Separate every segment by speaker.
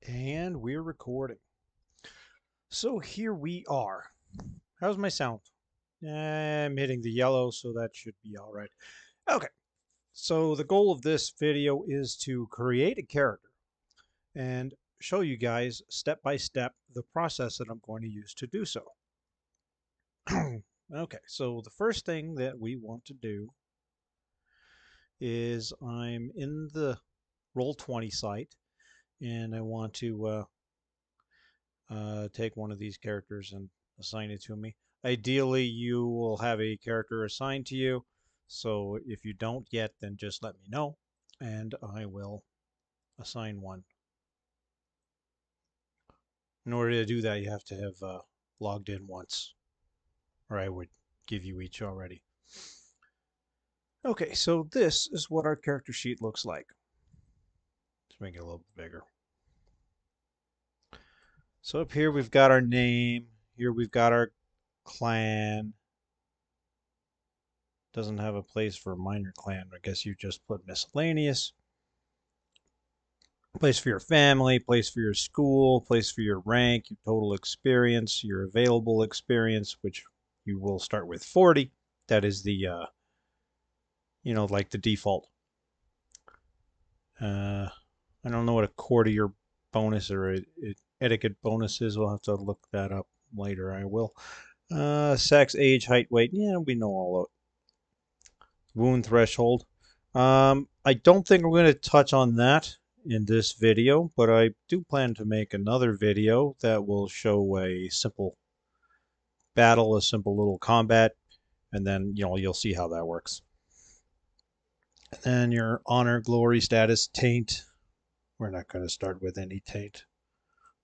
Speaker 1: And we're recording. So here we are. How's my sound? I'm hitting the yellow, so that should be all right. Okay, so the goal of this video is to create a character and show you guys step by step the process that I'm going to use to do so. Okay, so the first thing that we want to do is I'm in the Roll20 site and I want to take one of these characters and assign it to me. Ideally, you will have a character assigned to you. So if you don't yet, then just let me know and I will assign one. In order to do that, you have to have logged in once, or I would give you each already. Okay, so this is what our character sheet looks like. Let's make it a little bit bigger. So up here we've got our name. Here we've got our clan. Doesn't have a place for a minor clan. I guess you just put miscellaneous. Place for your family, place for your school, place for your rank, your total experience, your available experience, which you will start with 40. That is the, like the default. I don't know what a quarter-year bonus or a etiquette bonus is. We'll have to look that up later. I will. Sex, age, height, weight. Yeah, we know all of it. Wound threshold. I don't think we're going to touch on that in this video, but I do plan to make another video that will show a simple battle, a simple little combat, and then you'll see how that works. And then your honor, glory, status, taint. We're not going to start with any taint.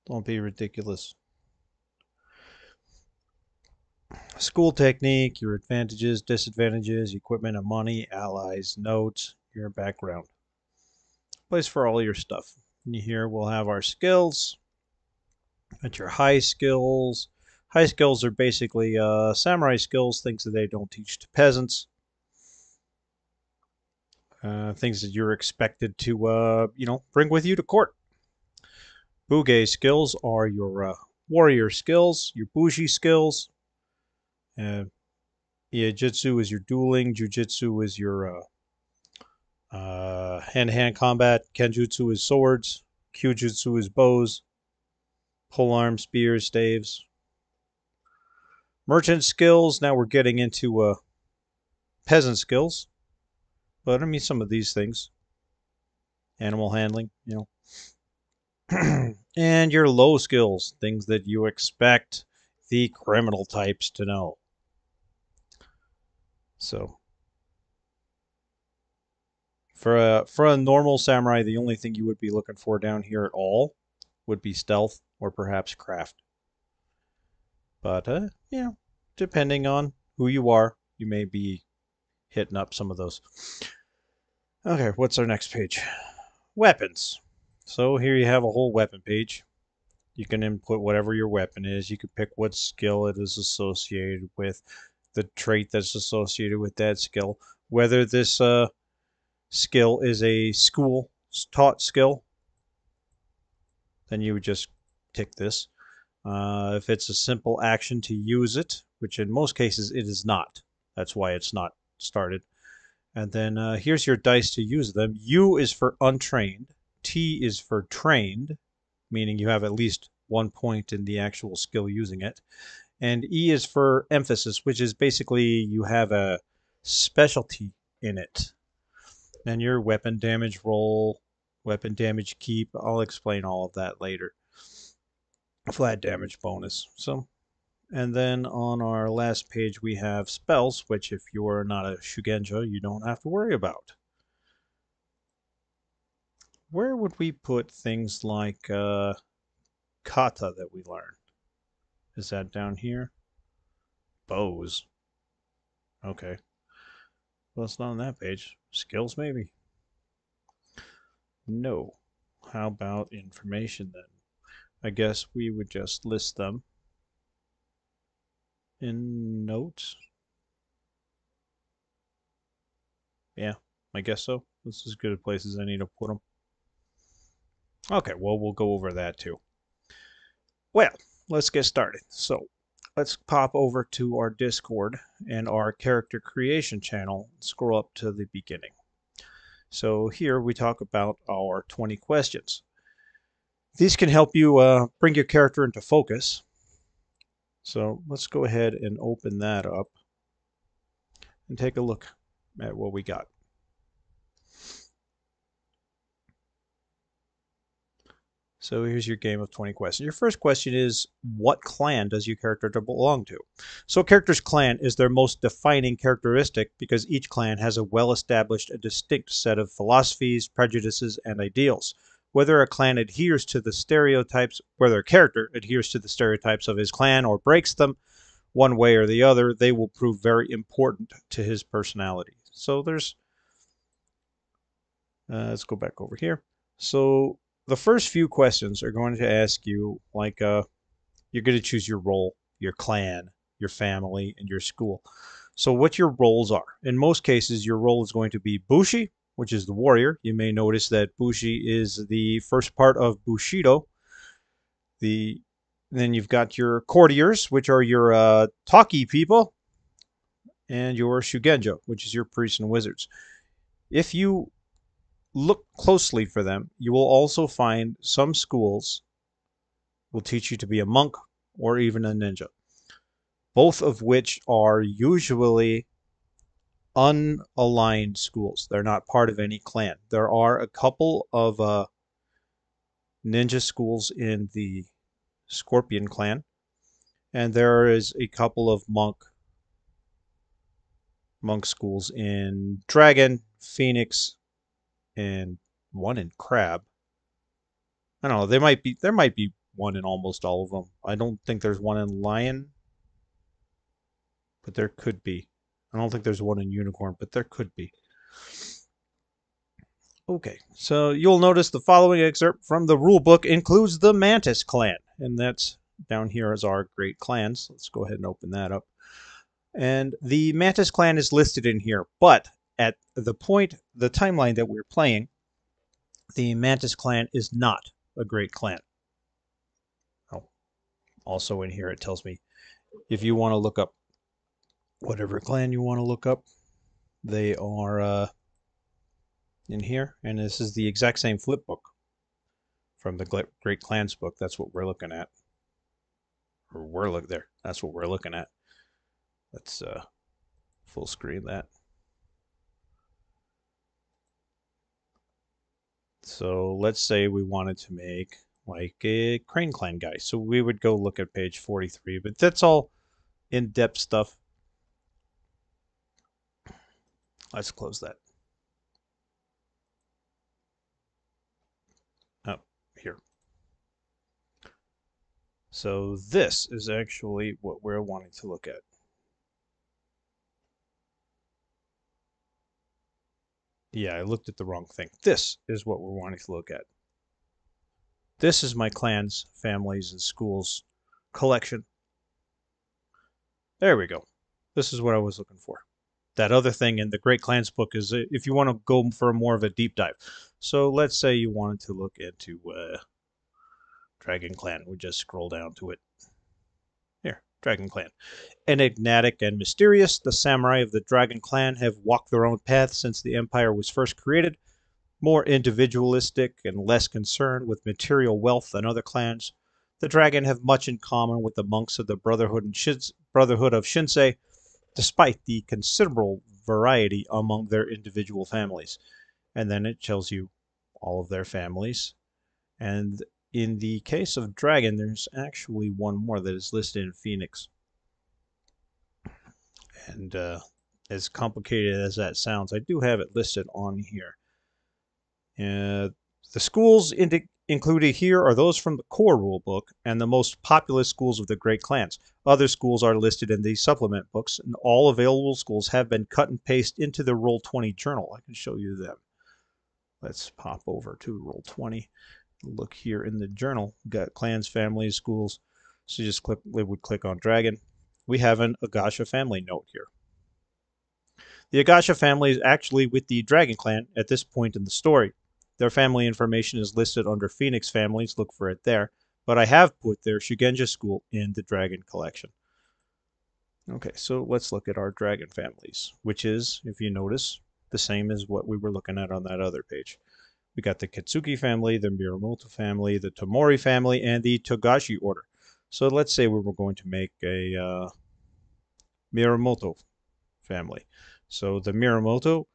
Speaker 1: Don't be ridiculous. School technique, your advantages, disadvantages, equipment and money, allies, notes, your background. Place for all your stuff. And here we'll have our skills. At your high skills. High skills are basically samurai skills, things that they don't teach to peasants. Things that you're expected to, bring with you to court. Buge skills are your warrior skills, your bushi skills. Jitsu is your dueling. Jujitsu is your hand-to-hand combat. Kenjutsu is swords. Kyujutsu is bows. Polearm, spears, staves. Merchant skills. Now we're getting into peasant skills. But I mean, some of these things. Animal handling, and your low skills, things that you expect the criminal types to know. So for a normal samurai, the only thing you would be looking for down here at all would be stealth or perhaps craft. But depending on who you are, you may be hitting up some of those. Okay, what's our next page? Weapons. So here you have a whole weapon page. You can input whatever your weapon is. You can pick what skill it is associated with, the trait that's associated with that skill, whether this skill is a school taught skill, then you would just tick this. If it's a simple action to use it, which in most cases it is not. That's why it's not started. And then here's your dice to use them. U is for untrained. T is for trained, meaning you have at least 1 point in the actual skill using it. And E is for emphasis, which is basically you have a specialty in it. And your weapon damage roll, weapon damage keep, I'll explain all of that later. Flat damage bonus. So, and then on our last page we have spells, which if you are not a Shugenja, you don't have to worry about. Where would we put things like kata that we learned? Is that down here? Bows. Okay. Well, it's not on that page. Skills, maybe? No. How about information then? I guess we would just list them in notes. Yeah, I guess so. This is as good a place as any to put them. Okay, well, we'll go over that too. Well, let's get started. So let's pop over to our Discord and our character creation channel. Scroll up to the beginning. So here we talk about our 20 questions. These can help you bring your character into focus. So let's go ahead and open that up and take a look at what we got. So here's your game of 20 questions. Your first question is, what clan does your character belong to? So a character's clan is their most defining characteristic because each clan has a well-established and distinct set of philosophies, prejudices, and ideals. Whether a character adheres to the stereotypes of his clan or breaks them one way or the other, they will prove very important to his personality. So let's go back over here. So the first few questions are going to ask you, you're going to choose your role, your clan, your family, and your school. So what your roles are. In most cases, your role is going to be Bushi, which is the warrior. You may notice that Bushi is the first part of Bushido. Then you've got your courtiers, which are your Taki people, and your Shugenjo, which is your priests and wizards. If you look closely for them, you will also find some schools will teach you to be a monk or even a ninja, both of which are usually unaligned schools. They're not part of any clan. There are a couple of ninja schools in the Scorpion clan, and there is a couple of monk schools in Dragon, Phoenix, and one in Crab. I don't know. There might be one in almost all of them. I don't think there's one in Lion, but there could be. I don't think there's one in Unicorn, but there could be. Okay, so you'll notice the following excerpt from the rulebook includes the Mantis clan, and that's down here as our great clans. Let's go ahead and open that up. And the Mantis clan is listed in here, but at the timeline that we're playing, the Mantis clan is not a great clan. Oh, also in here it tells me if you want to look up whatever clan you want to look up, they are in here, and this is the exact same flip book from the Great Clans book. That's what we're looking at. That's what we're looking at. Let's full screen that. So let's say we wanted to make like a Crane Clan guy. So we would go look at page 43, but that's all in-depth stuff. Let's close that. Oh, here. So this is actually what we're wanting to look at. Yeah, I looked at the wrong thing. This is what we're wanting to look at. This is my clans, families, and schools collection. There we go. This is what I was looking for. That other thing in the Great Clans book is if you want to go for more of a deep dive. So let's say you wanted to look into Dragon Clan. We just scroll down to it. Here, Dragon Clan. Enigmatic and mysterious, the samurai of the Dragon Clan have walked their own path since the empire was first created. More individualistic and less concerned with material wealth than other clans, the Dragon have much in common with the monks of the Brotherhood of Shinsei, despite the considerable variety among their individual families. And then it tells you all of their families. And in the case of Dragon, there's actually one more that is listed in Phoenix. And as complicated as that sounds, I do have it listed on here. The schools included here are those from the core rulebook and the most populous schools of the Great Clans. Other schools are listed in these supplement books, and all available schools have been cut and pasted into the Roll20 journal. I can show you them. Let's pop over to Roll20. Look here in the journal. We've got clans, families, schools. So you just click on Dragon. We have an Agasha family note here. The Agasha family is actually with the Dragon Clan at this point in the story. Their family information is listed under Phoenix families. Look for it there. But I have put their Shugenja school in the Dragon collection. Okay, so let's look at our Dragon families, which is, if you notice, the same as what we were looking at on that other page. We got the Kitsuki family, the Miramoto family, the Tomori family, and the Togashi order. So let's say we were going to make a Miramoto family. So the Miramoto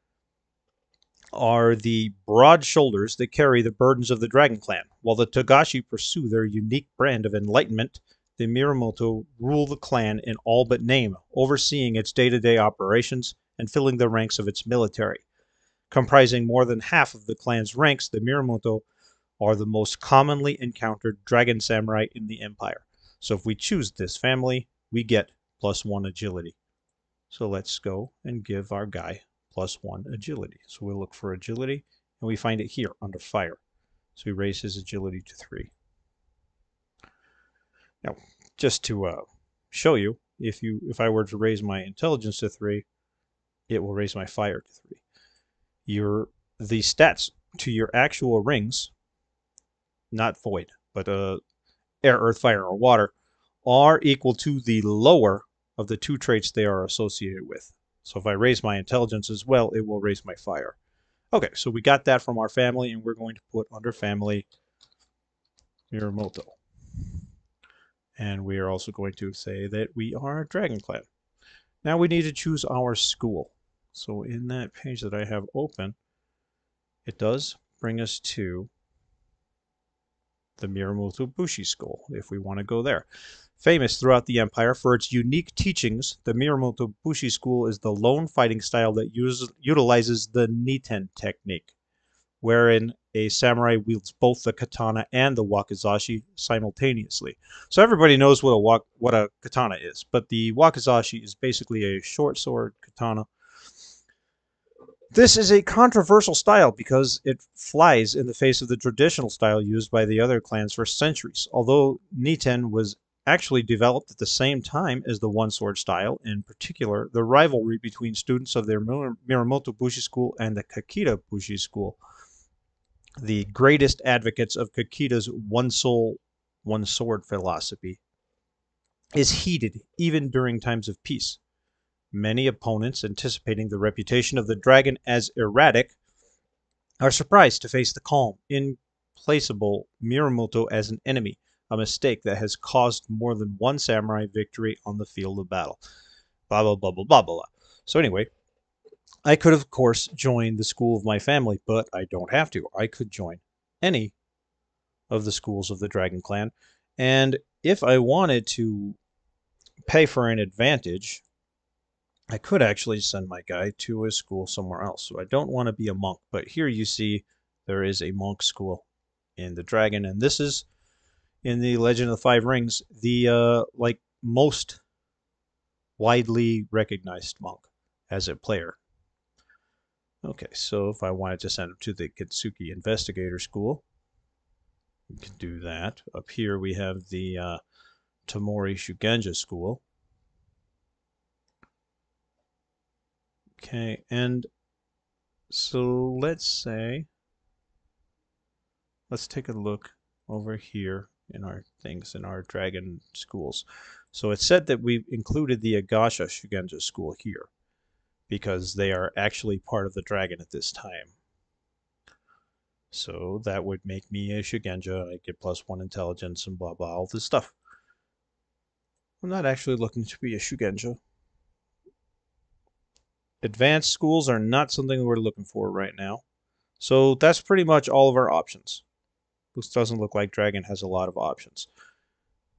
Speaker 1: are the broad shoulders that carry the burdens of the Dragon Clan. While the Togashi pursue their unique brand of enlightenment, the Miramoto rule the clan in all but name, overseeing its day-to-day operations and filling the ranks of its military. Comprising more than half of the clan's ranks, the Miramoto are the most commonly encountered dragon samurai in the empire. So if we choose this family, we get +1 agility. So let's go and give our guy +1 agility. So we'll look for agility, and we find it here under fire. So we raise his agility to 3. Now, just to show you, if I were to raise my intelligence to 3, it will raise my fire to 3. The stats to your actual rings, not void, but air, earth, fire, or water, are equal to the lower of the 2 traits they are associated with. So if I raise my intelligence as well, it will raise my fire. Okay, so we got that from our family, and we're going to put under family Miramoto. And we are also going to say that we are a Dragon Clan. Now we need to choose our school. So in that page that I have open, it does bring us to the Miramoto Bushi School, if we want to go there. Famous throughout the empire for its unique teachings, the Miramoto Bushi School is the lone fighting style that utilizes the Niten technique, wherein a samurai wields both the katana and the wakizashi simultaneously. So everybody knows what a katana is, but the wakizashi is basically a short sword katana. This is a controversial style because it flies in the face of the traditional style used by the other clans for centuries. Although Niten was actually developed at the same time as the one-sword style, in particular, the rivalry between students of their Miramoto Bushi School and the Kakita Bushi School, the greatest advocates of Kakita's one soul, one sword philosophy, is heated even during times of peace. Many opponents, anticipating the reputation of the dragon as erratic, are surprised to face the calm, implacable Miramoto as an enemy, a mistake that has caused more than one samurai victory on the field of battle. Blah, blah, blah, blah, blah, blah. So anyway, I could, of course, join the school of my family, but I don't have to. I could join any of the schools of the Dragon Clan, and if I wanted to pay for an advantage, I could actually send my guy to a school somewhere else. So I don't want to be a monk, but here you see there is a monk school in the Dragon, and this is in the Legend of the Five Rings, the like most widely recognized monk as a player. Okay, so if I wanted to send him to the Kitsuki Investigator School, we can do that. Up here we have the Tomori Shugenja School. Okay, and so let's take a look over here in our things, in our dragon schools. So it said that we've included the Agasha Shugenja school here because they are actually part of the dragon at this time. So that would make me a Shugenja. I get +1 intelligence and blah blah, all this stuff. I'm not actually looking to be a Shugenja. Advanced schools are not something we're looking for right now. So that's pretty much all of our options. This doesn't look like Dragon has a lot of options.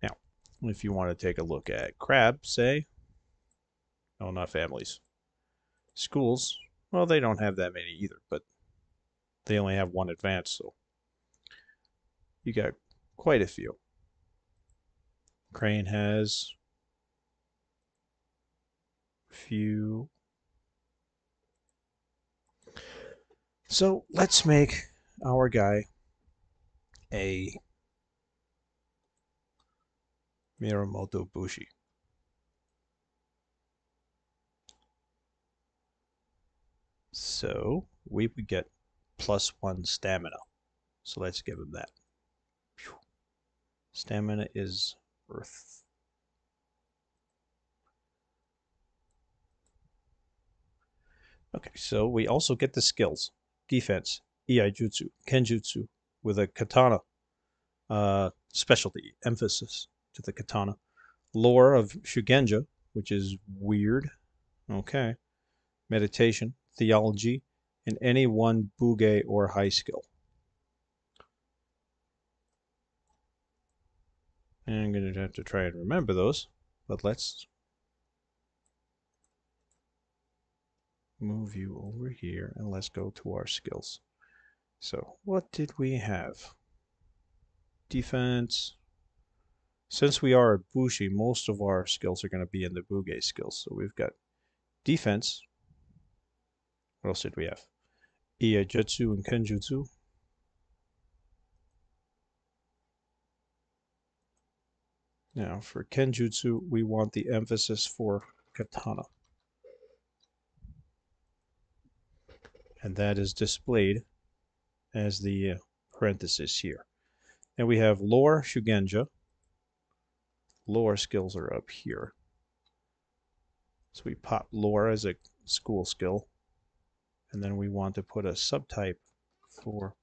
Speaker 1: Now, if you want to take a look at Crab, say, no, not families. Schools, well, they don't have that many either, but they only have 1 advanced, so you got quite a few. Crane has a few. So let's make our guy a Miramoto Bushi. So we would get +1 stamina. So let's give him that. Stamina is Earth. Okay, so we also get the skills. Defense, Iaijutsu, Kenjutsu, with a katana. Specialty, emphasis to the katana. Lore of Shugenja, which is weird. Okay. Meditation, theology, and any one Bugei or high skill. And I'm going to have to try and remember those, but let's move you over here and let's go to our skills. So what did we have? Defense. Since we are a Bushi, most of our skills are going to be in the Bugei skills. So we've got defense. What else did we have? Iaijutsu and Kenjutsu. Now for Kenjutsu, we want the emphasis for katana. And that is displayed as the parenthesis here. And we have lore Shugenja. Lore skills are up here. So we pop lore as a school skill. And then we want to put a subtype for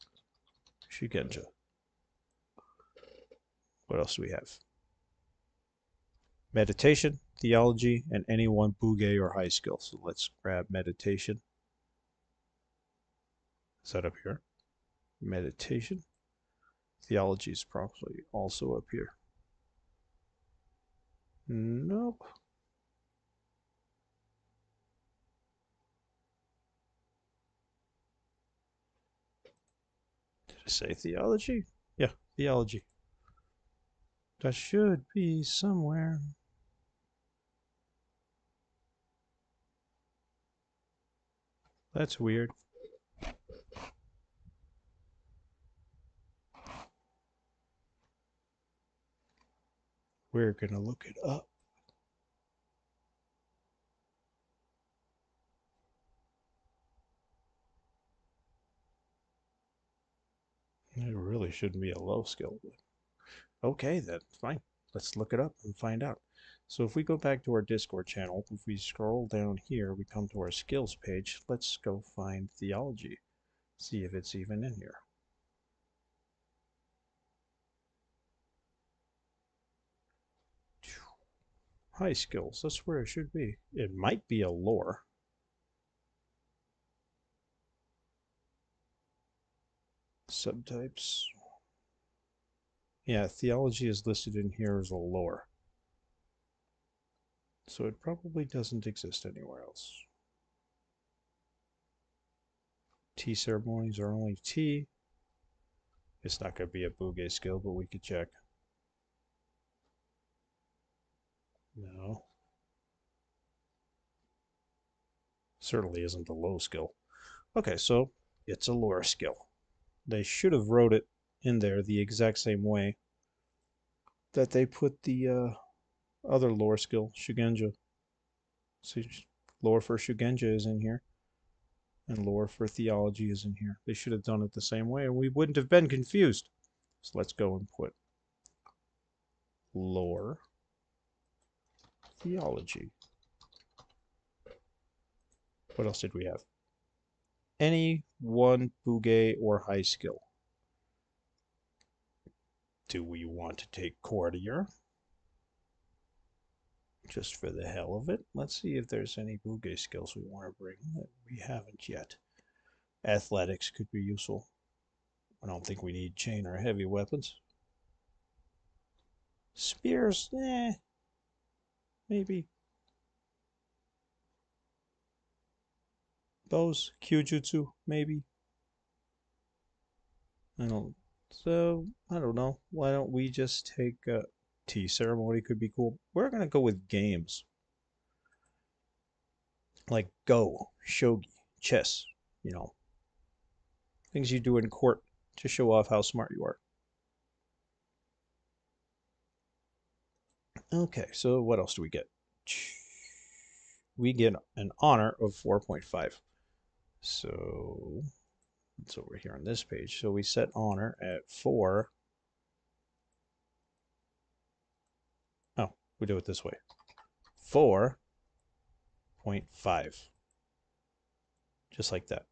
Speaker 1: Shugenja. What else do we have? Meditation, theology, and any one Bugei or high skill. So let's grab meditation. Is that up here? Meditation. Theology is probably also up here. Nope. Did I say theology? Yeah, theology. That should be somewhere. That's weird. We're going to look it up. It really shouldn't be a low skill. Okay, then, fine. Let's look it up and find out. So if we go back to our Discord channel, if we scroll down here, we come to our skills page. Let's go find theology. See if it's even in here. High skills, that's where it should be. It might be a lore. Subtypes. Yeah, theology is listed in here as a lore. So it probably doesn't exist anywhere else. Tea ceremonies are only tea. It's not going to be a Bugei skill, but we could check. No. Certainly isn't a low skill. Okay, so it's a lore skill. They should have wrote it in there the exact same way that they put the other lore skill, Shugenja. See, lore for Shugenja is in here, and lore for theology is in here. They should have done it the same way, and we wouldn't have been confused. So let's go and put lore, theology. What else did we have? Any one Bugei or high skill. Do we want to take courtier? Just for the hell of it. Let's see if there's any Bugei skills we want to bring that we haven't yet. Athletics could be useful. I don't think we need chain or heavy weapons. Spears, maybe. Bows, Kyujutsu, maybe. I don't know. Why don't we just take tea ceremony could be cool. We're gonna go with games. Like Go, Shogi, chess, you know. Things you do in court to show off how smart you are. Okay, so what else do we get? We get an honor of 4.5. So It's over here on this page. So we set honor at 4. Oh, we do it this way. 4.5. Just like that.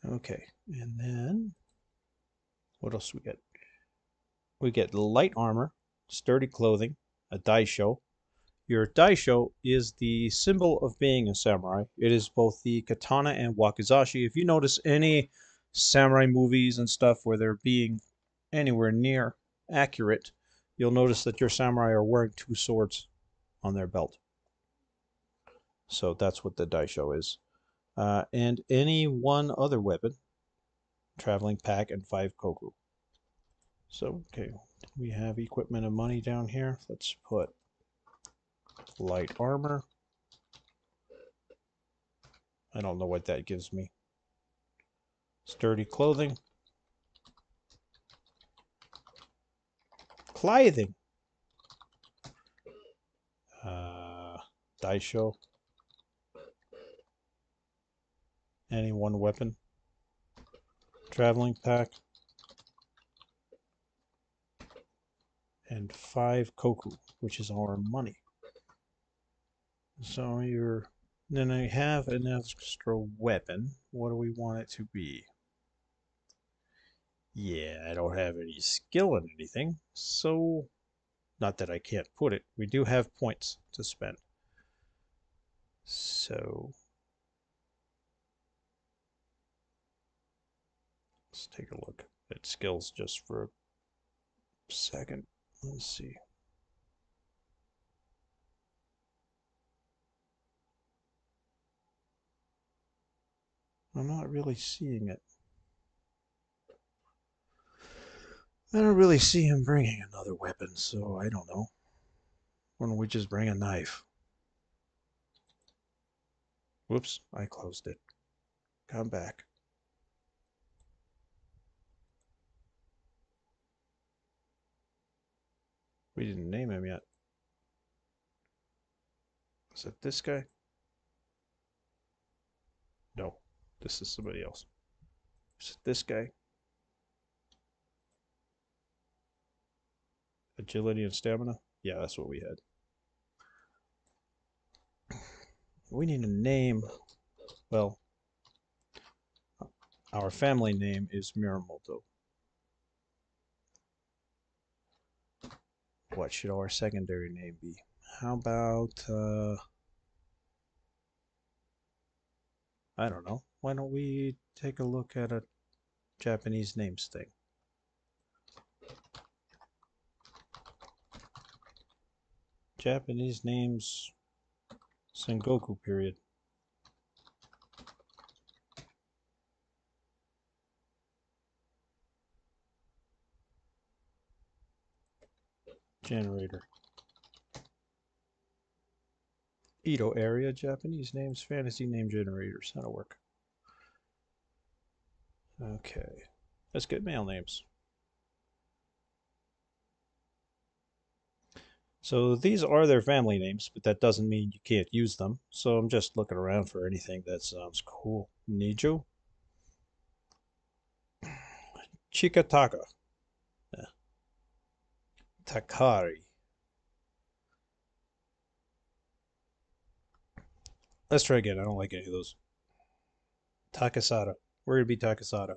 Speaker 1: Okay, and then what else we get? We get light armor, sturdy clothing, a daisho. Your daisho is the symbol of being a samurai. It is both the katana and wakizashi. If you notice any samurai movies and stuff where they're being anywhere near accurate, you'll notice that your samurai are wearing 2 swords on their belt. So that's what the daisho is. And any one other weapon, traveling pack, and 5 koku. So, okay, we have equipment and money down here. Let's put light armor. I don't know what that gives me. Sturdy clothing. Clothing. Daisho. Any one weapon. Traveling pack. And 5 koku, which is our money. So then I have an extra weapon. What do we want it to be? Yeah, I don't have any skill in anything, so not that I can't put it. We do have points to spend. So let's take a look at skills just for a second. Let's see. I'm not really seeing it. I don't really see him bringing another weapon, so I don't know. Why don't we just bring a knife? Whoops, I closed it. Come back. We didn't name him yet. Is it this guy? No, this is somebody else. Is it this guy? Agility and stamina? Yeah, that's what we had. We need a name. Well, our family name is Miramoto. What should our secondary name be? How about, I don't know. Why don't we take a look at a Japanese names thing? Japanese names, Sengoku period. Generator. Edo area, Japanese names, fantasy name generators. That'll work. Okay. Let's get male names. So these are their family names, but that doesn't mean you can't use them. So I'm just looking around for anything that sounds cool. Nijo. Chikataka. Takari. Let's try again. I don't like any of those. Takasada. We're going to be Takasada.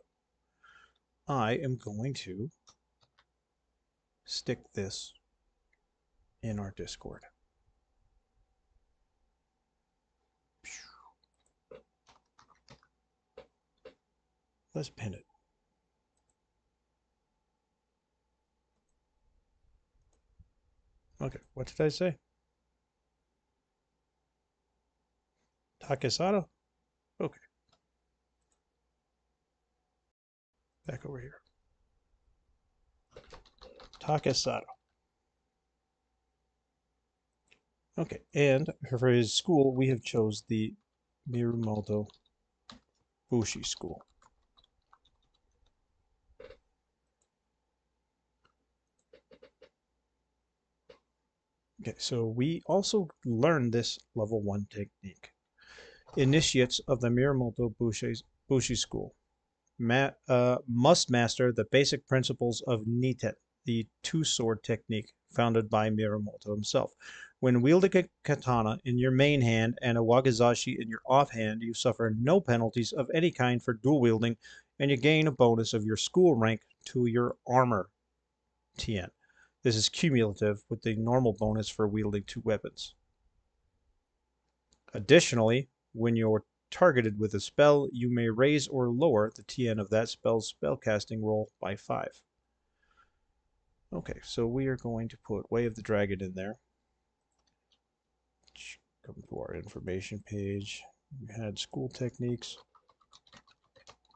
Speaker 1: I am going to stick this in our Discord. Let's pin it. Okay, what did I say? Takasada? Okay. Back over here. Takasada. Okay, and for his school, we have chose the Mirumoto Bushi School. Okay, so we also learned this level 1 technique. Initiates of the Miyamoto Bushi School must master the basic principles of Niten, the two-sword technique founded by Miyamoto himself. When wielding a katana in your main hand and a wakizashi in your offhand, you suffer no penalties of any kind for dual wielding, and you gain a bonus of your school rank to your armor tien. This is cumulative with the normal bonus for wielding two weapons. Additionally, when you're targeted with a spell, you may raise or lower the tien of that spell's spellcasting roll by 5. Okay, so we are going to put Way of the Dragon in there. Come to our information page. We had school techniques,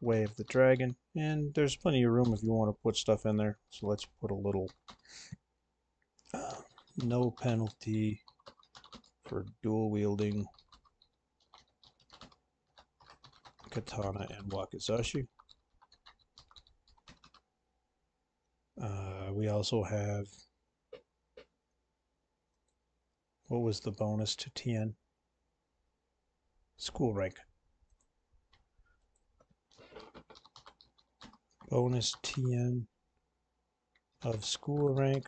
Speaker 1: Way of the Dragon, and there's plenty of room if you want to put stuff in there. So let's put a little no penalty for dual wielding katana and wakizashi. We also have, what was the bonus to tien? School rank. Bonus tien of school rank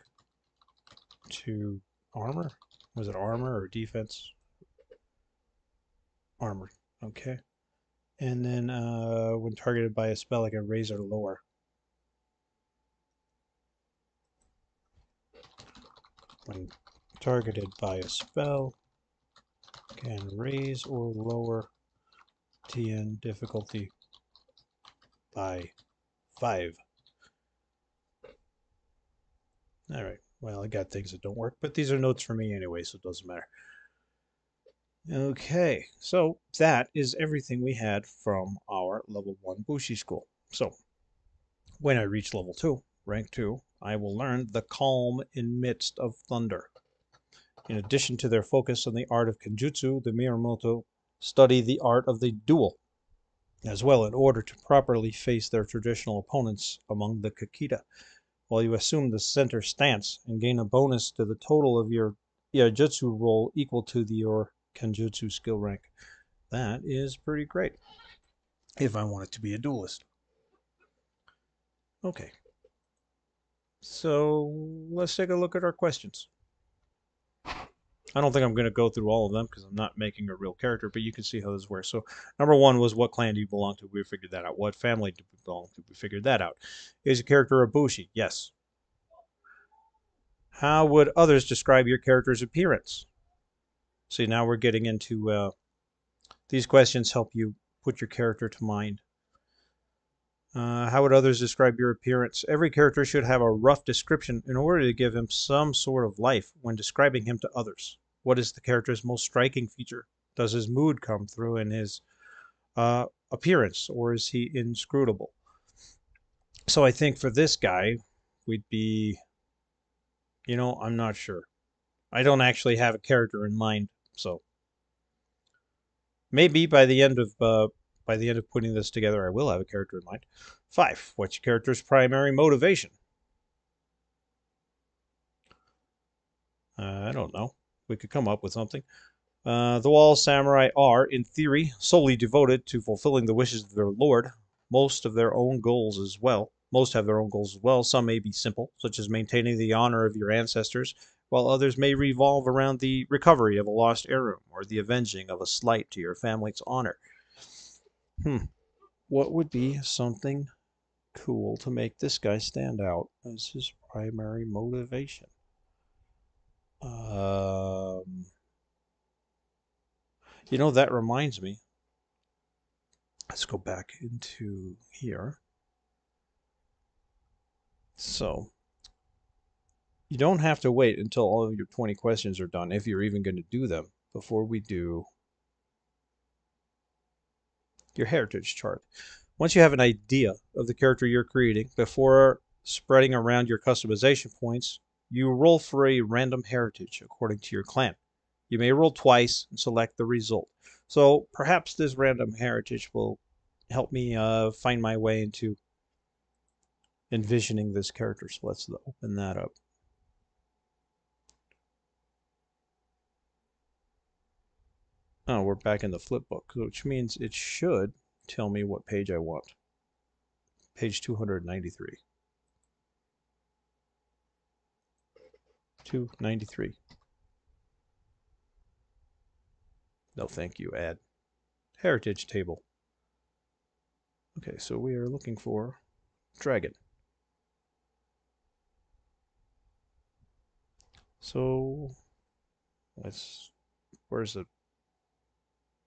Speaker 1: to armor. Was it armor or defense? Armor. Okay. And then when targeted by a spell, I can raise or lower. When targeted by a spell, can raise or lower tien difficulty by 5. All right. Well, I got things that don't work, but these are notes for me anyway, so it doesn't matter. Okay, so that is everything we had from our level 1 Bushi school. So when I reach level 2, rank 2, I will learn the calm in midst of thunder. In addition to their focus on the art of Kenjutsu, the Miyamoto study the art of the duel as well in order to properly face their traditional opponents among the Kakita, while you assume the center stance and gain a bonus to the total of your Iaijutsu roll equal to your Kenjutsu skill rank. That is pretty great if I wanted to be a duelist. Okay, so let's take a look at our questions. I don't think I'm going to go through all of them because I'm not making a real character, but you can see how this works. So number 1 was, what clan do you belong to? We figured that out. What family do we belong to? We figured that out. Is your character a Bushi? Yes. How would others describe your character's appearance? See, now we're getting into these questions help you put your character to mind. How would others describe your appearance? Every character should have a rough description in order to give him some sort of life when describing him to others. What is the character's most striking feature? Does his mood come through in his appearance, or is he inscrutable? So I think for this guy, we'd be, I'm not sure. I don't actually have a character in mind, so maybe by the end of putting this together, I will have a character in mind. 5. What's your character's primary motivation? I don't know. We could come up with something. The Wall Samurai are, in theory, solely devoted to fulfilling the wishes of their lord. Most have their own goals as well. Some may be simple, such as maintaining the honor of your ancestors, while others may revolve around the recovery of a lost heirloom or the avenging of a slight to your family's honor. What would be something cool to make this guy stand out as his primary motivation? That reminds me. Let's go back into here. So, you don't have to wait until all of your 20 questions are done, if you're even going to do them, before we do your heritage chart. Once you have an idea of the character you're creating, before spreading around your customization points, you roll for a random heritage according to your clan. You may roll twice and select the result. So perhaps this random heritage will help me find my way into envisioning this character. So let's open that up. Oh, we're back in the flip book, which means it should tell me what page I want. Page 293. 293. No, thank you. Add heritage table. Okay, so we are looking for dragon. So where's the,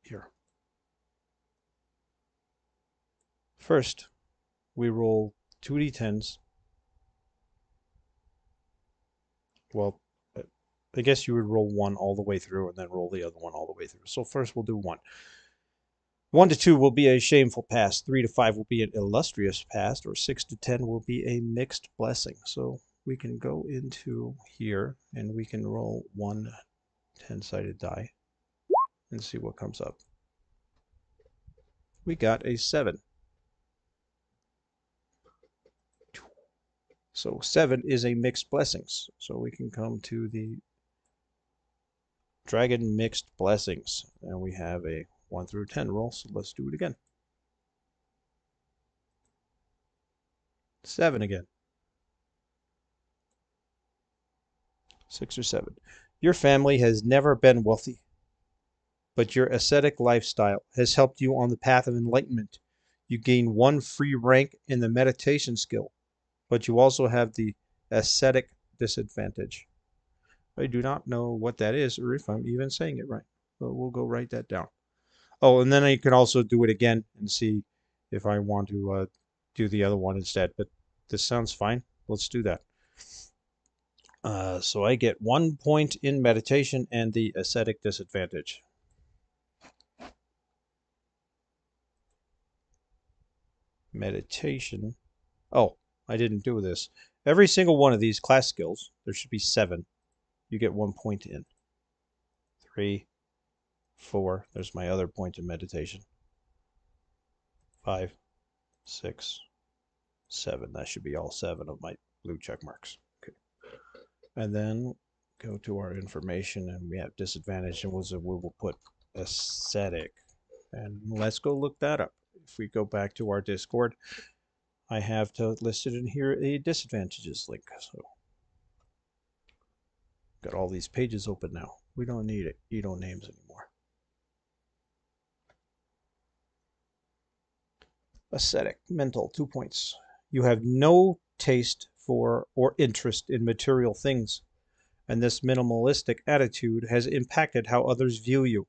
Speaker 1: here. First, we roll 2d10s. Well, I guess you would roll one all the way through and then roll the other one all the way through. So first we'll do one. 1 to 2 will be a shameful past. 3 to 5 will be an illustrious past, or 6 to 10 will be a mixed blessing. So we can go into here and we can roll one 10-sided die and see what comes up. We got a 7. So 7 is a mixed blessings. So we can come to the dragon mixed blessings. And we have a 1 through 10 roll, so let's do it again. 7 again. 6 or 7. Your family has never been wealthy, but your ascetic lifestyle has helped you on the path of enlightenment. You gain 1 free rank in the meditation skill, but you also have the ascetic disadvantage. I do not know what that is or if I'm even saying it right, but we'll go write that down. Oh, and then I can also do it again and see if I want to do the other one instead, but this sounds fine. Let's do that. So I get 1 point in meditation and the ascetic disadvantage. Meditation. Oh, I didn't do this. Every single one of these class skills, there should be 7. You get 1 point in. 3, 4. There's my other point in meditation. 5, 6, 7. That should be all 7 of my blue check marks. Okay. And then go to our information and we have disadvantage and we will put ascetic. And let's go look that up. If we go back to our Discord, I have listed in here a disadvantages link. So got all these pages open now. We don't need Edo names anymore. Ascetic, mental, 2 points. You have no taste for or interest in material things, and this minimalistic attitude has impacted how others view you.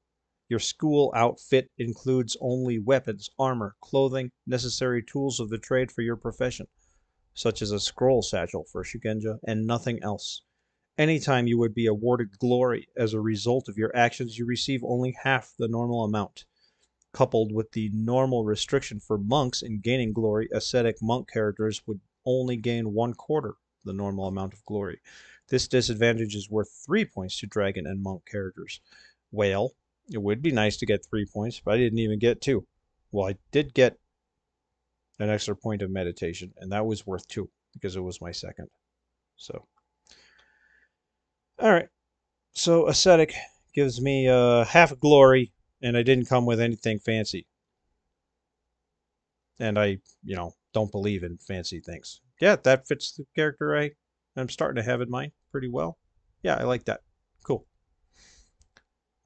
Speaker 1: Your school outfit includes only weapons, armor, clothing, necessary tools of the trade for your profession, such as a scroll satchel for Shugenja, and nothing else. Anytime you would be awarded glory as a result of your actions, you receive only half the normal amount. Coupled with the normal restriction for monks in gaining glory, ascetic monk characters would only gain 1/4 the normal amount of glory. This disadvantage is worth 3 points to dragon and monk characters. Well, it would be nice to get 3 points, but I didn't even get 2. Well, I did get an extra point of meditation, and that was worth 2 because it was my second. So, all right. So ascetic gives me half glory, and I didn't come with anything fancy. And I, don't believe in fancy things. Yeah, that fits the character I'm starting to have in mind pretty well. Yeah, I like that. Cool.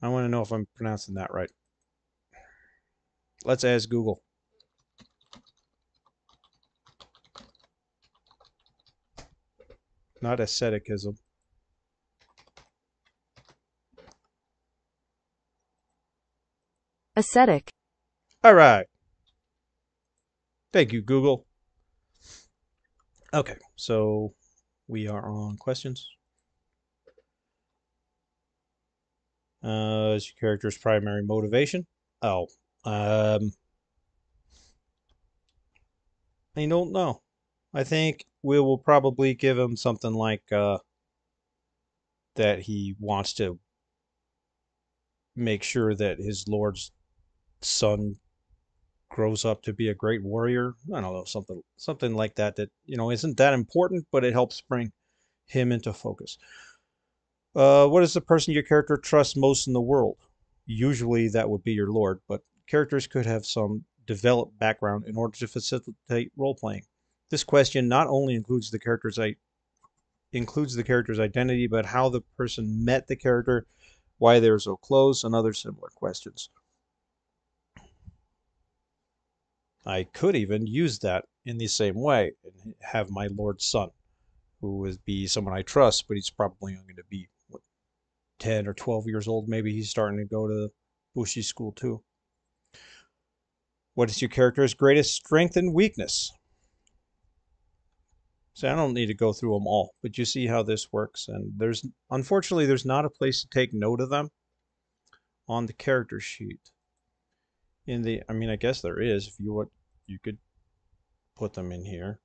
Speaker 1: I want to know if I'm pronouncing that right. Let's ask Google. Not asceticism.
Speaker 2: Ascetic.
Speaker 1: All right. Thank you, Google. Okay, so we are on questions. Is your character's primary motivation? Oh, I don't know. I think we will probably give him something like that he wants to make sure that his lord's son grows up to be a great warrior. I don't know, something like that isn't that important, but it helps bring him into focus. What is the person your character trusts most in the world? Usually that would be your lord, but characters could have some developed background in order to facilitate role playing. This question not only includes the character's identity, but how the person met the character, why they're so close, and other similar questions. I could even use that in the same way and have my lord's son, who would be someone I trust, but he's probably only going to be what, 10 or 12 years old. Maybe he's starting to go to Bushi school too. What is your character's greatest strength and weakness? So I don't need to go through them all, but you see how this works. And unfortunately, there's not a place to take note of them on the character sheet. I mean, I guess there is. If you want, you could put them in here.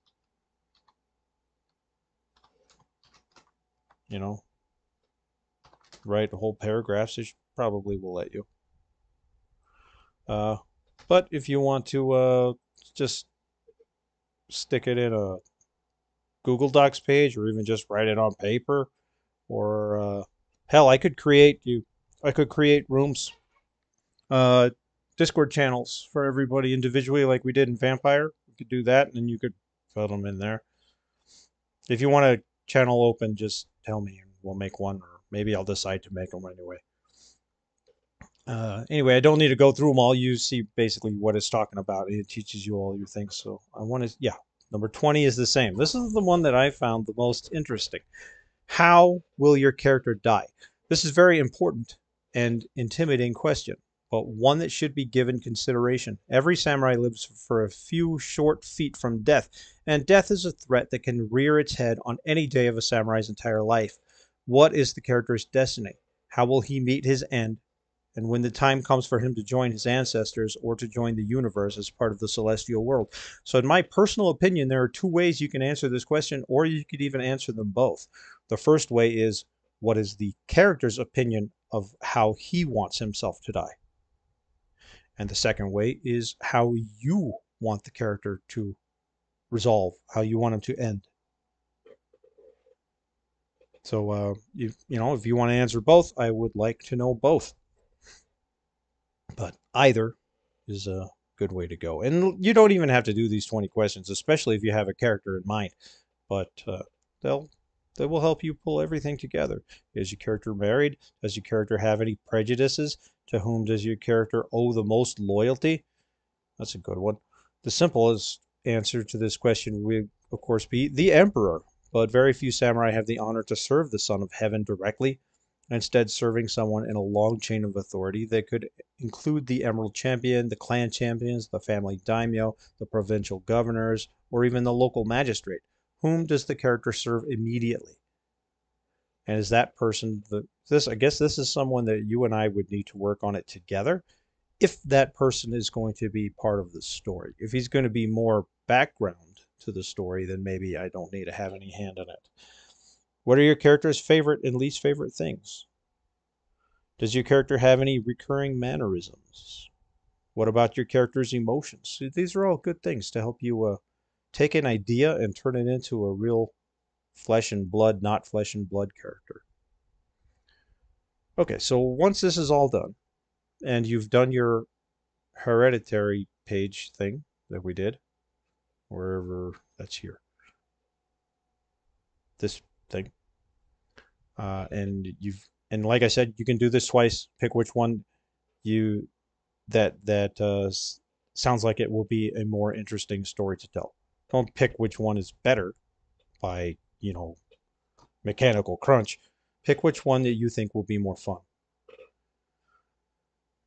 Speaker 1: You know, write whole paragraphs. It probably will let you. But if you want to just stick it in a Google Docs page, or even just write it on paper, or hell, I could create rooms, uh, Discord channels for everybody individually, like we did in Vampire. We could do that, and then you could put them in there. If you want a channel open, just tell me, and we'll make one, or maybe I'll decide to make them anyway. Anyway, I don't need to go through them all. You see basically what it's talking about. It teaches you all your things. So I want to, yeah, number 20 is the same. This is the one that I found the most interesting. How will your character die? This is very important and intimidating question, but one that should be given consideration. Every samurai lives for a few short feet from death, and death is a threat that can rear its head on any day of a samurai's entire life. What is the character's destiny? How will he meet his end? And when the time comes for him to join his ancestors or to join the universe as part of the celestial world. So, in my personal opinion, there are two ways you can answer this question, or you could even answer them both. The first way is, what is the character's opinion of how he wants himself to die? And the second way is how you want the character to resolve, how you want him to end. So, if you want to answer both, I would like to know both. But either is a good way to go. And you don't even have to do these 20 questions, especially if you have a character in mind. But they'll they will help you pull everything together. Is your character married? Does your character have any prejudices? To whom does your character owe the most loyalty? That's a good one. The simplest answer to this question would, of course, be the Emperor. But very few samurai have the honor to serve the Son of Heaven directly, instead serving someone in a long chain of authority that could include the Emerald Champion, the clan champions, the family daimyo, the provincial governors, or even the local magistrate. Whom does the character serve immediately? And is that person I guess this is someone that you and I would need to work on it together if that person is going to be part of the story. If he's going to be more background to the story, then maybe I don't need to have any hand in it. What are your character's favorite and least favorite things? Does your character have any recurring mannerisms? What about your character's emotions? These are all good things to help you take an idea and turn it into a real flesh and blood, not flesh and blood character. Okay, so once this is all done, and you've done your hereditary page thing that we did, wherever that's here, this thing, and like I said, you can do this twice. Pick which one you that sounds like it will be a more interesting story to tell. Don't pick which one is better by mechanical crunch. Pick which one that you think will be more fun.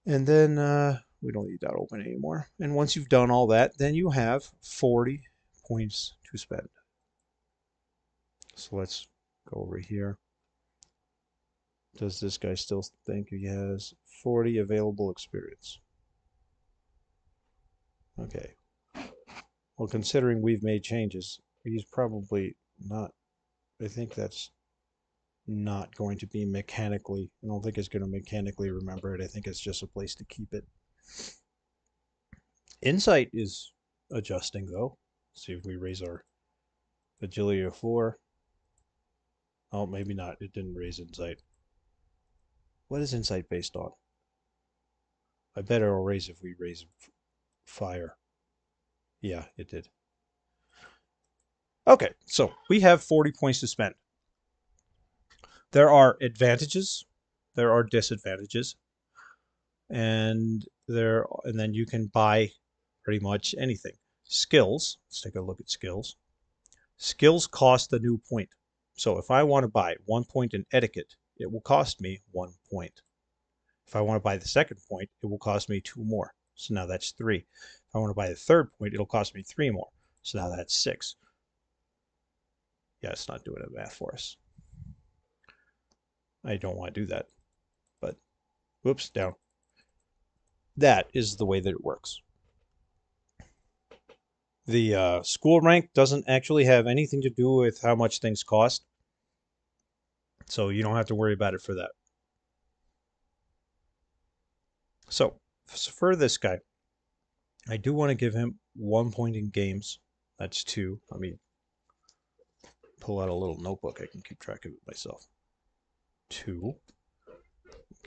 Speaker 1: And then we don't need that open anymore. And once you've done all that, then you have 40 points to spend. So let's go over here. Does this guy still think he has 40 available experience? Okay. Well, considering we've made changes, he's probably not. I think that's not going to be mechanically. I don't think it's going to mechanically remember it. I think it's just a place to keep it. Insight is adjusting though. Let's see if we raise our agility to 4. Oh, maybe not. It didn't raise insight. What is insight based on? I bet it'll raise if we raise fire. Yeah, it did. Okay, so we have 40 points to spend. There are advantages, there are disadvantages, and then you can buy pretty much anything. Skills, let's take a look at skills. Skills cost a new point. So if I want to buy 1 point in etiquette, it will cost me 1 point. If I want to buy the second point, it will cost me 2 more. So now that's 3. If I want to buy the third point, it'll cost me 3 more. So now that's 6. Yeah, it's not doing the math for us. I don't want to do that. But, whoops, down. That is the way that it works. The school rank doesn't actually have anything to do with how much things cost. So you don't have to worry about it for that. So for this guy, I do want to give him 1 point in games. That's 2. Let me pull out a little notebook. I can keep track of it myself. 2.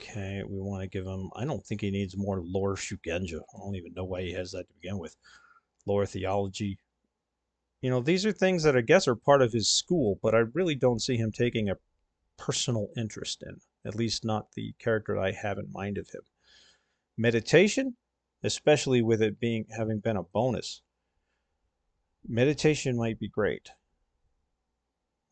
Speaker 1: Okay, we want to give him, I don't think he needs more lore Shugenja. I don't even know why he has that to begin with. Lore theology. You know, these are things that I guess are part of his school, but I really don't see him taking a personal interest in. At least not the character I have in mind of him. Meditation, especially with it having been a bonus. Meditation might be great.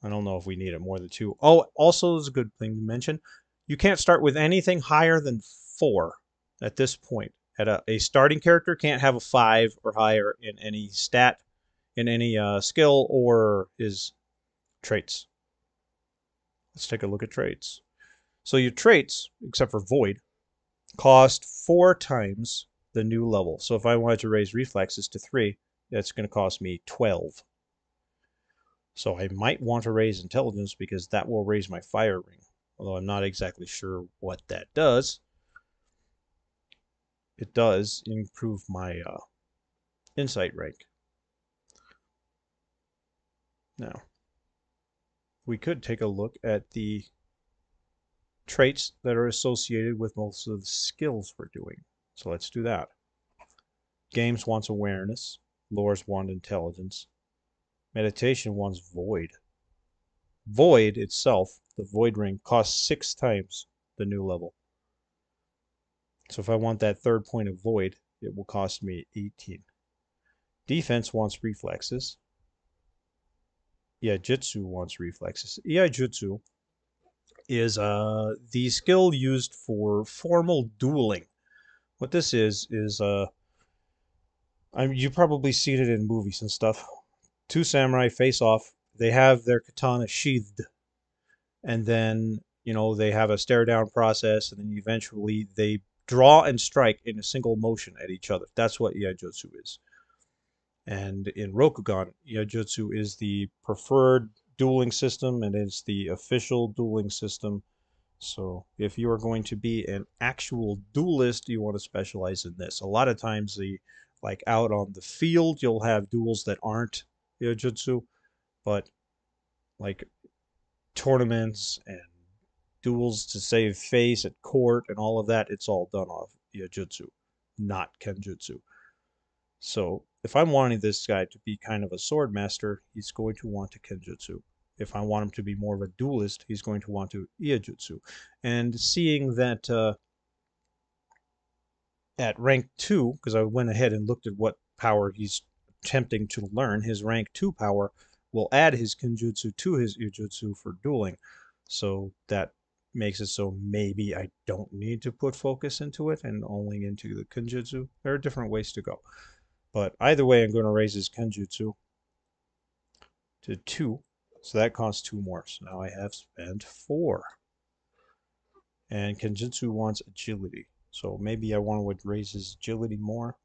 Speaker 1: I don't know if we need it more than 2. Oh, also is a good thing to mention. You can't start with anything higher than 4 at this point. A starting character can't have a 5 or higher in any stat, in any skill or his traits. Let's take a look at traits. So your traits, except for Void, cost 4 times the new level. So if I wanted to raise reflexes to 3, that's going to cost me 12. So I might want to raise intelligence because that will raise my fire ring. Although I'm not exactly sure what that does. It does improve my insight rank. Now, we could take a look at the traits that are associated with most of the skills we're doing. So let's do that. Games wants awareness. Lores want intelligence. Meditation wants void. Void itself, the void ring, costs 6 times the new level. So if I want that third point of void, it will cost me 18. Defense wants reflexes. Iaijutsu wants reflexes. Iaijutsu is the skill used for formal dueling. What this is you've probably seen it in movies and stuff. 2 samurai face off. They have their katana sheathed, and then they have a stare down process, and then eventually they draw and strike in a single motion at each other. That's what Iaijutsu is. And in Rokugan, Iaijutsu is the preferred dueling system, and it's the official dueling system. So if you are going to be an actual duelist, you want to specialize in this. A lot of times, like out on the field, you'll have duels that aren't Iaijutsu, but like tournaments and duels to save face at court and all of that, it's all done off Iaijutsu, not Kenjutsu. So if I'm wanting this guy to be kind of a sword master, he's going to want to Kenjutsu. If I want him to be more of a duelist, he's going to want to Iaijutsu. And seeing that at rank 2, because I went ahead and looked at what power he's attempting to learn, his rank 2 power will add his Kenjutsu to his Iaijutsu for dueling. So that makes it so maybe I don't need to put focus into it and only into the Kenjutsu. There are different ways to go. But either way, I'm going to raise his Kenjutsu to 2. So that costs 2 more. So now I have spent 4. And Kenjutsu wants agility. So maybe I want to raise his agility more.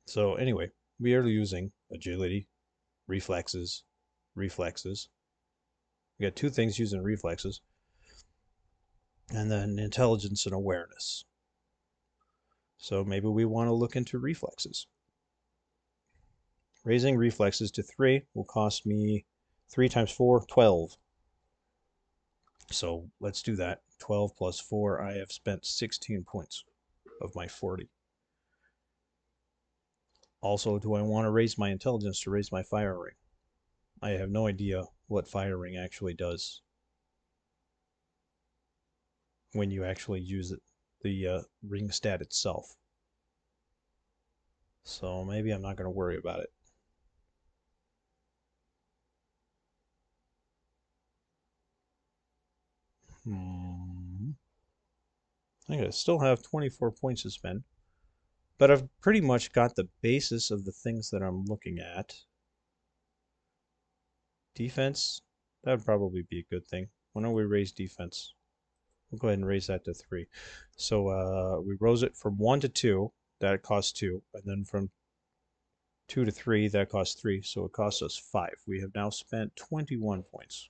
Speaker 1: So anyway, we are using agility, reflexes, reflexes. We got 2 things using reflexes. And then intelligence and awareness. So maybe we want to look into reflexes. Raising reflexes to 3 will cost me 3 times 4, 12. So let's do that. 12 plus 4, I have spent 16 points. of my 40. Also, do I want to raise my intelligence to raise my fire ring? I have no idea what fire ring actually does when you actually use it, the ring stat itself. So maybe I'm not going to worry about it. I think I still have 24 points to spend, but I've pretty much got the basis of the things that I'm looking at. Defense, that would probably be a good thing. Why don't we raise defense? We'll go ahead and raise that to 3. So we rose it from 1 to 2. That costs 2. And then from 2 to 3, that costs 3. So it costs us 5. We have now spent 21 points.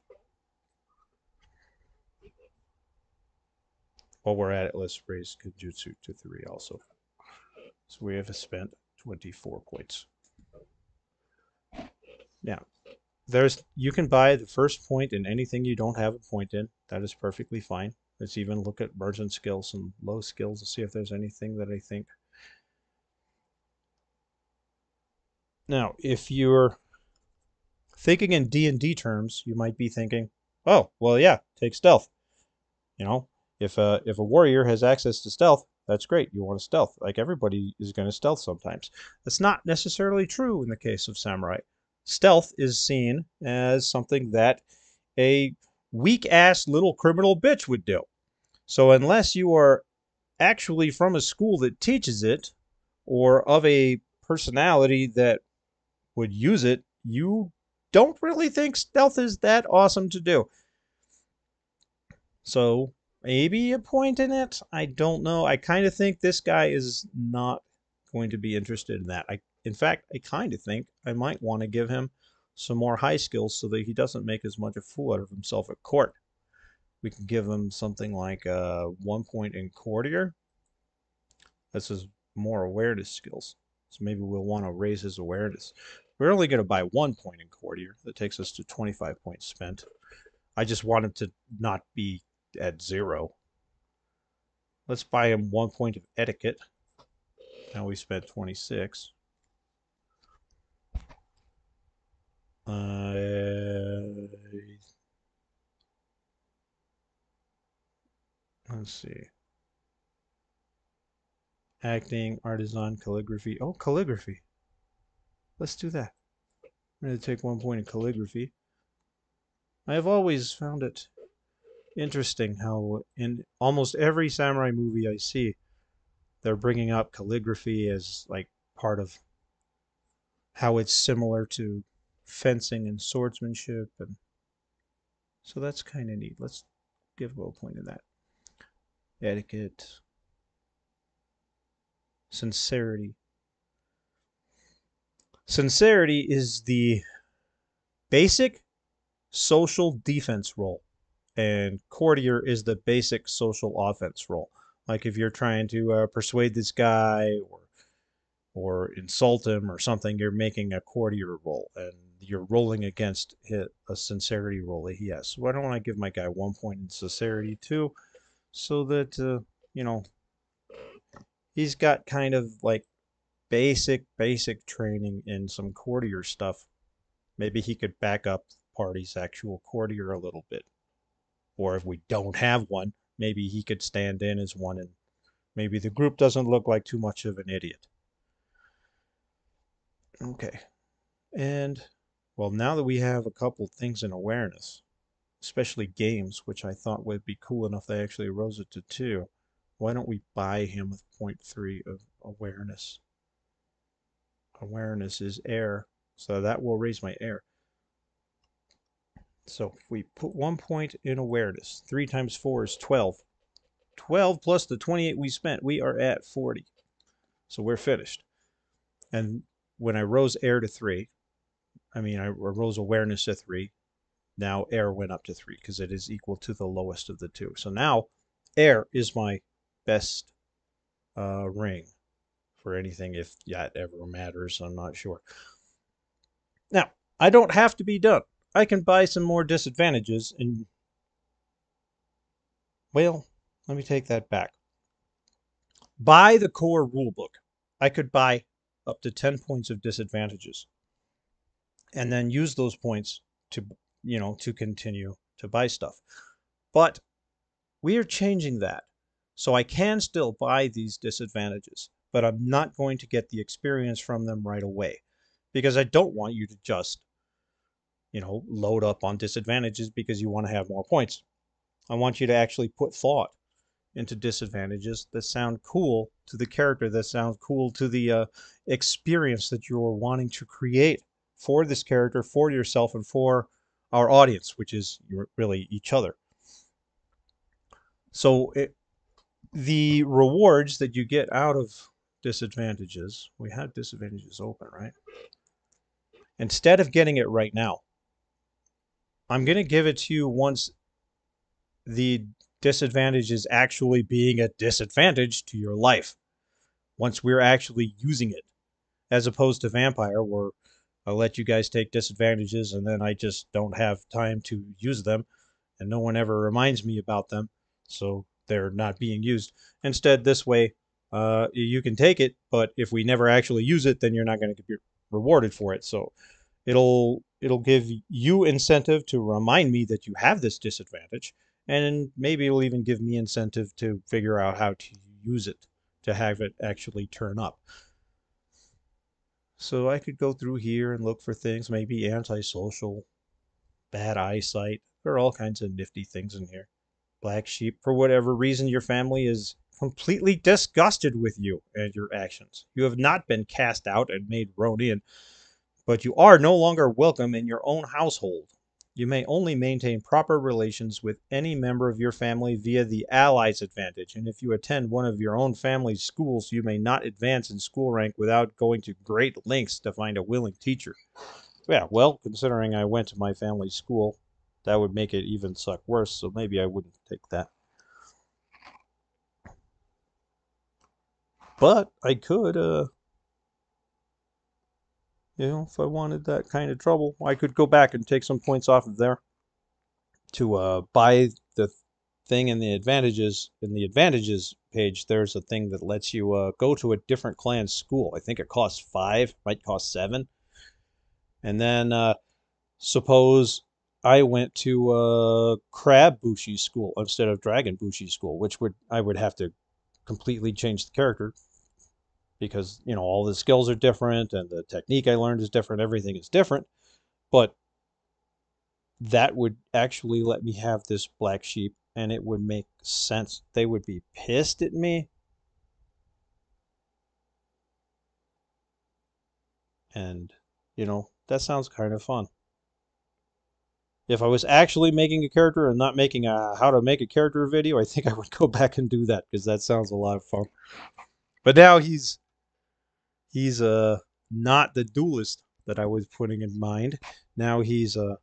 Speaker 1: While we're at it, let's raise Kenjutsu to 3 also. So we have spent 24 points. Now, you can buy the first point in anything you don't have a point in. That is perfectly fine. Let's even look at merchant skills and low skills to see if there's anything that I think. Now, if you're thinking in D&D terms, you might be thinking, oh, well, yeah, take stealth. You know, if a warrior has access to stealth, that's great. You want to stealth. Like everybody is going to stealth sometimes. That's not necessarily true in the case of samurai. Stealth is seen as something that a weak-ass little criminal bitch would do. So unless you are actually from a school that teaches it, or of a personality that would use it, you don't really think stealth is that awesome to do. So maybe a point in it. I don't know. I kind of think this guy is not going to be interested in that. In fact, I kind of think I might want to give him some more high skills so that he doesn't make as much a fool out of himself at court. We can give him something like 1 point in courtier. That's his more awareness skills. So maybe we'll want to raise his awareness. We're only going to buy 1 point in courtier. That takes us to 25 points spent. I just want him to not be at 0. Let's buy him 1 point of etiquette. Now we spent 26. Let's see. Acting, artisan, calligraphy. Oh, calligraphy. Let's do that. I'm going to take 1 point in calligraphy. I have always found it interesting how in almost every samurai movie I see, they're bringing up calligraphy as like part of how it's similar to fencing and swordsmanship, and so that's kind of neat. Let's give a point in that. Etiquette, sincerity. Sincerity is the basic social defense role, and courtier is the basic social offense role. Like if you're trying to persuade this guy or insult him or something, you're making a courtier roll, and you're rolling against a sincerity roll that he has. So why don't I give my guy 1 point in sincerity too, so that you know, he's got kind of like basic training in some courtier stuff. Maybe he could back up the party's actual courtier a little bit. Or if we don't have one, maybe he could stand in as one, and maybe the group doesn't look like too much of an idiot. Okay. And, well, now that we have a couple things in awareness, especially games, which I thought would be cool enough they actually rose it to 2, why don't we buy him with 0.3 of awareness? Awareness is air, so that will raise my air. So if we put 1 point in awareness, 3 times 4 is 12. 12 plus the 28 we spent, we are at 40. So we're finished. And when I rose air to 3, I rose awareness to 3. Now air went up to 3 because it is equal to the lowest of the 2. So now air is my best ring for anything, if that ever matters. I'm not sure. Now, I don't have to be done. I can buy some more disadvantages and, well, let me take that back. Buy the core rulebook. I could buy up to 10 points of disadvantages and then use those points to, to continue to buy stuff. But we are changing that. So I can still buy these disadvantages, but I'm not going to get the experience from them right away because I don't want you to just, load up on disadvantages because you want to have more points. I want you to actually put thought into disadvantages that sound cool to the character, that sound cool to the experience that you're wanting to create for this character, for yourself, and for our audience, which is really each other. So the rewards that you get out of disadvantages, we had disadvantages open, right? Instead of getting it right now, I'm going to give it to you once the disadvantage is actually being a disadvantage to your life, once we're actually using it, as opposed to Vampire, where I'll let you guys take disadvantages and then I just don't have time to use them, and no one ever reminds me about them, so they're not being used. Instead, this way, you can take it, but if we never actually use it, then you're not going to be rewarded for it. So it'll give you incentive to remind me that you have this disadvantage, and maybe it'll even give me incentive to figure out how to use it to have it actually turn up. So I could go through here and look for things, maybe antisocial, bad eyesight. There are all kinds of nifty things in here. Black sheep, for whatever reason, your family is completely disgusted with you and your actions. You have not been cast out and made thrown in, but you are no longer welcome in your own household. You may only maintain proper relations with any member of your family via the allies advantage, and if you attend one of your own family's schools, you may not advance in school rank without going to great lengths to find a willing teacher. Yeah, well, considering I went to my family's school, that would make it even suck worse, so maybe I wouldn't take that. But I could, if I wanted that kind of trouble, I could go back and take some points off of there to buy the thing in the advantages. In the advantages page, there's a thing that lets you go to a different clan's school. I think it costs 5, might cost 7. And then suppose I went to Crab Bushi school instead of Dragon Bushi school, which I would have to completely change the character because all the skills are different and the technique I learned is different. Everything is different, but that would actually let me have this black sheep, and it would make sense. They would be pissed at me, and that sounds kind of fun. If I was actually making a character and not making a how to make a character video, I think I would go back and do that because that sounds a lot of fun. But now he's not the duelist that I was putting in mind. Now he's a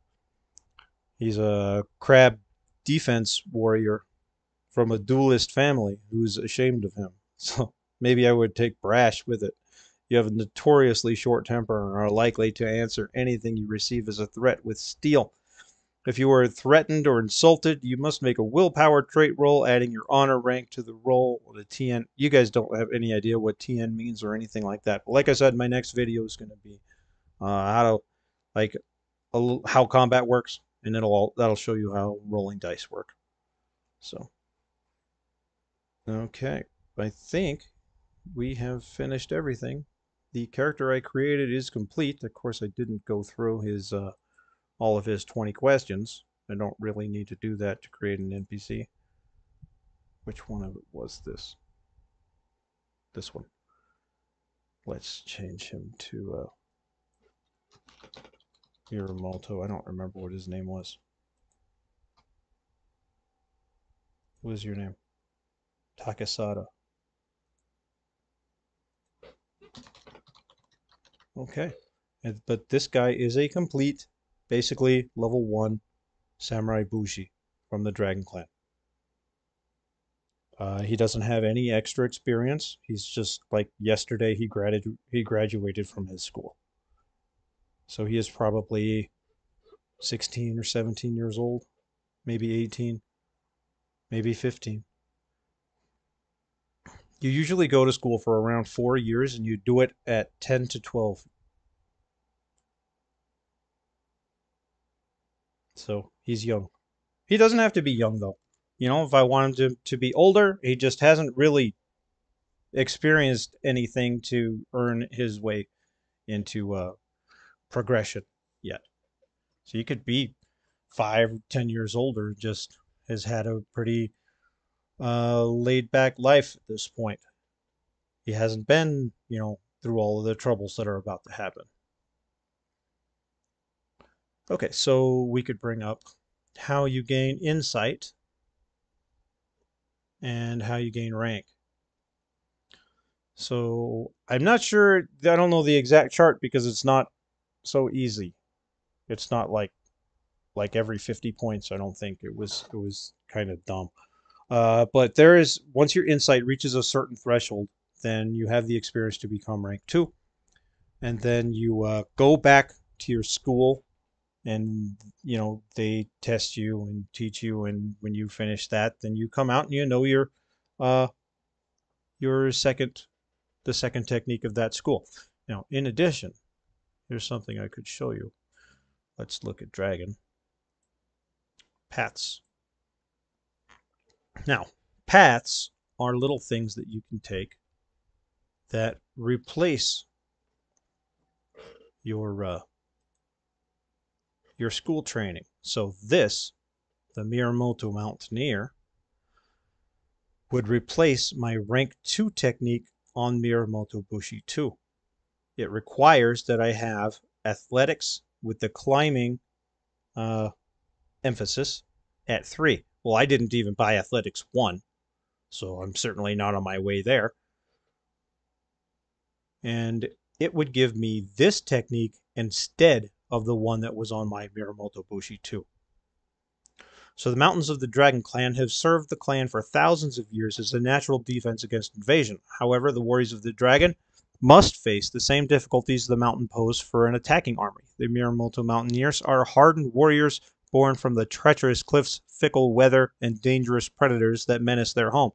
Speaker 1: crab defense warrior from a duelist family who's ashamed of him. So maybe I would take Brash with it. You have a notoriously short temper and are likely to answer anything you receive as a threat with steel. If you are threatened or insulted, you must make a willpower trait roll, adding your honor rank to the roll. The TN. You guys don't have any idea what TN means or anything like that. But like I said, my next video is going to be how to like how combat works, and that'll show you how rolling dice work. So okay, I think we have finished everything. The character I created is complete. Of course, I didn't go through his all of his 20 questions. I don't really need to do that to create an NPC. Which one of it was this? This one. Let's change him to Hiramoto. I don't remember what his name was. What was your name? Takasada. Okay. But this guy is a complete, basically level 1 Samurai Bushi from the Dragon Clan. He doesn't have any extra experience. He's just like yesterday he graduated from his school. So he is probably 16 or 17 years old, maybe 18, maybe 15. You usually go to school for around 4 years and you do it at 10 to 12. So he's young. He doesn't have to be young though. You know, if I want him to be older, he just hasn't really experienced anything to earn his way into progression yet. So you could be 5, 10 years older, just has had a pretty laid back life at this point. He hasn't been, through all of the troubles that are about to happen. Okay, so we could bring up how you gain insight and how you gain rank. So I'm not sure, I don't know the exact chart because it's not so easy. It's not like every 50 points. I don't think it was kind of dumb. But there is, once your insight reaches a certain threshold, then you have the experience to become rank 2. And then you go back to your school and they test you and teach you, and when you finish that, then you come out and uh your second the second technique of that school. Now, in addition, here's something I could show you. Let's look at dragon paths. Now, paths are little things that you can take that replace your your school training. So this, the Miyamoto Mountaineer, would replace my rank 2 technique on Miyamoto Bushi 2. It requires that I have athletics with the climbing uh, emphasis at 3. Well, I didn't even buy athletics 1, so I'm certainly not on my way there. And it would give me this technique instead of the one that was on my Miyamoto Bushi 2. So the Mountains of the Dragon Clan have served the clan for thousands of years as a natural defense against invasion. However, the warriors of the dragon must face the same difficulties the mountain pose for an attacking army. The Miyamoto Mountaineers are hardened warriors born from the treacherous cliffs, fickle weather, and dangerous predators that menace their home.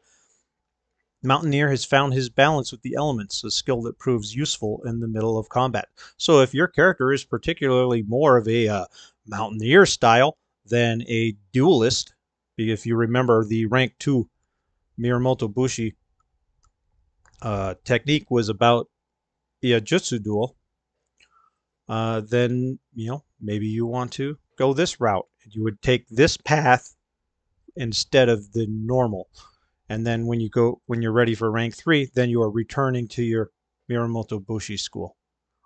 Speaker 1: Mountaineer has found his balance with the elements, a skill that proves useful in the middle of combat. So if your character is particularly more of a Mountaineer style than a duelist, if you remember the rank 2 Miyamoto Bushi technique was about a jutsu duel, then maybe you want to go this route. You would take this path instead of the normal. And then when you're ready for rank 3, then you are returning to your Miyamoto Bushi school.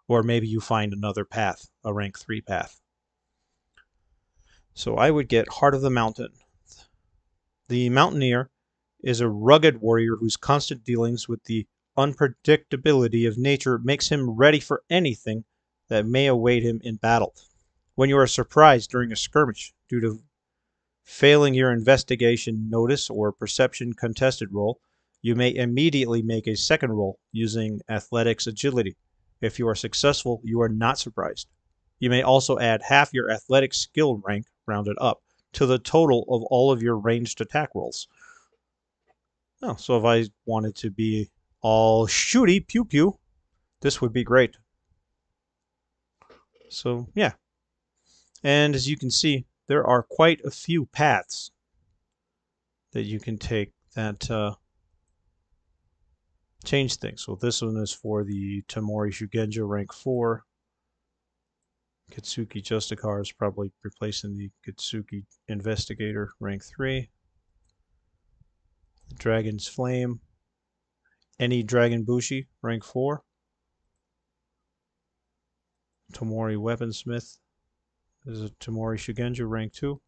Speaker 1: Or maybe you find another path, a rank 3 path. So I would get Heart of the Mountain. The Mountaineer is a rugged warrior whose constant dealings with the unpredictability of nature makes him ready for anything that may await him in battle. When you are surprised during a skirmish due to failing your investigation notice or perception contested roll, you may immediately make a second roll using athletics agility. If you are successful, you are not surprised. You may also add half your athletic skill rank, rounded up, to the total of all of your ranged attack rolls. Oh, so if I wanted to be all shooty pew pew, this would be great. So yeah, and as you can see, there are quite a few paths that you can take that change things. So this one is for the Tamori Shugenja rank 4. Kitsuki Justikar is probably replacing the Kitsuki Investigator rank 3. The Dragon's Flame. Any Dragon Bushi rank 4. Tamori Weaponsmith. This is a Tamori Shugenja rank 2.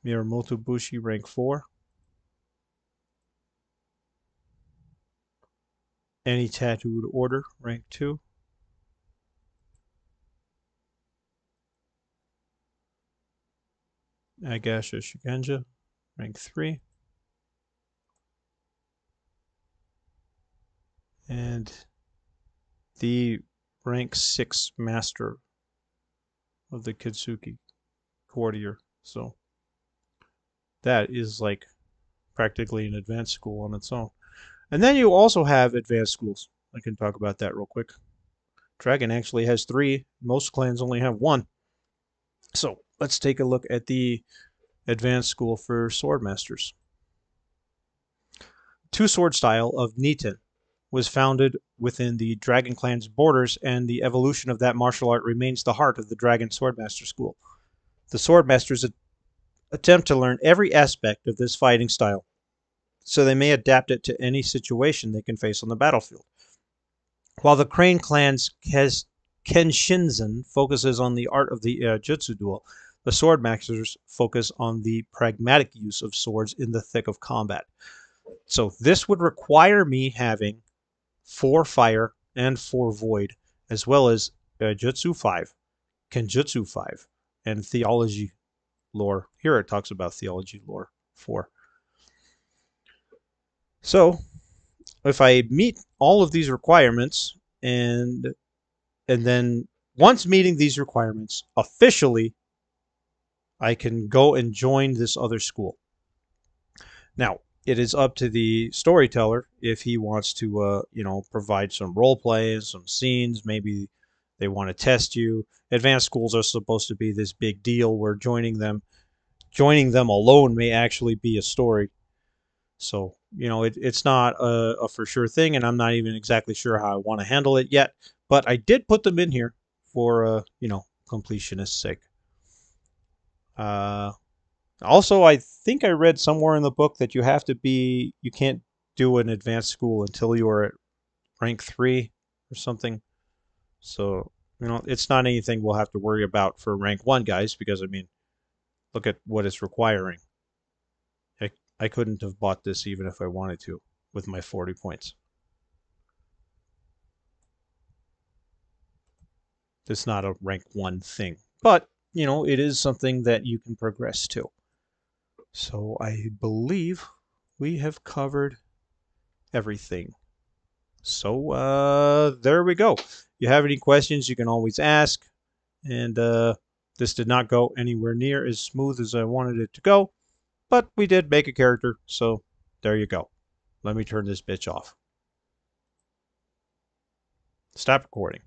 Speaker 1: Miyamoto Bushi rank 4. Any Tattooed Order rank 2. Agasha Shugenja rank 3. And the rank 6 Master of the Kitsuki Courtier. So that is like practically an advanced school on its own. And then you also have advanced schools. I can talk about that real quick. Dragon actually has 3. Most clans only have 1. So let's take a look at the advanced school for swordmasters. Two Sword style of Nitin was founded within the Dragon Clan's borders, and the evolution of that martial art remains the heart of the Dragon Swordmaster School. The Swordmasters attempt to learn every aspect of this fighting style, so they may adapt it to any situation they can face on the battlefield. While the Crane Clan's Kenshinzen focuses on the art of the jutsu duel, the Swordmasters focus on the pragmatic use of swords in the thick of combat. So this would require me having 4 fire and 4 void, as well as Jutsu 5, Kenjutsu 5, and theology lore. Here it talks about theology lore 4. So if I meet all of these requirements, and then once meeting these requirements officially, I can go and join this other school. Now, it is up to the storyteller if he wants to, provide some role play, some scenes. Maybe they want to test you. Advanced schools are supposed to be this big deal where joining them alone may actually be a story. So, it's not a for sure thing, and I'm not even exactly sure how I want to handle it yet. But I did put them in here for, completionist's sake. Also, I think I read somewhere in the book that you can't do an advanced school until you are at rank 3 or something. So, it's not anything we'll have to worry about for rank 1 guys, because, I mean, look at what it's requiring. I couldn't have bought this even if I wanted to with my 40 points. It's not a rank 1 thing. But, it is something that you can progress to. So I believe we have covered everything. So there we go. If you have any questions, you can always ask. And this did not go anywhere near as smooth as I wanted it to go. But we did make a character, so there you go. Let me turn this bitch off. Stop recording.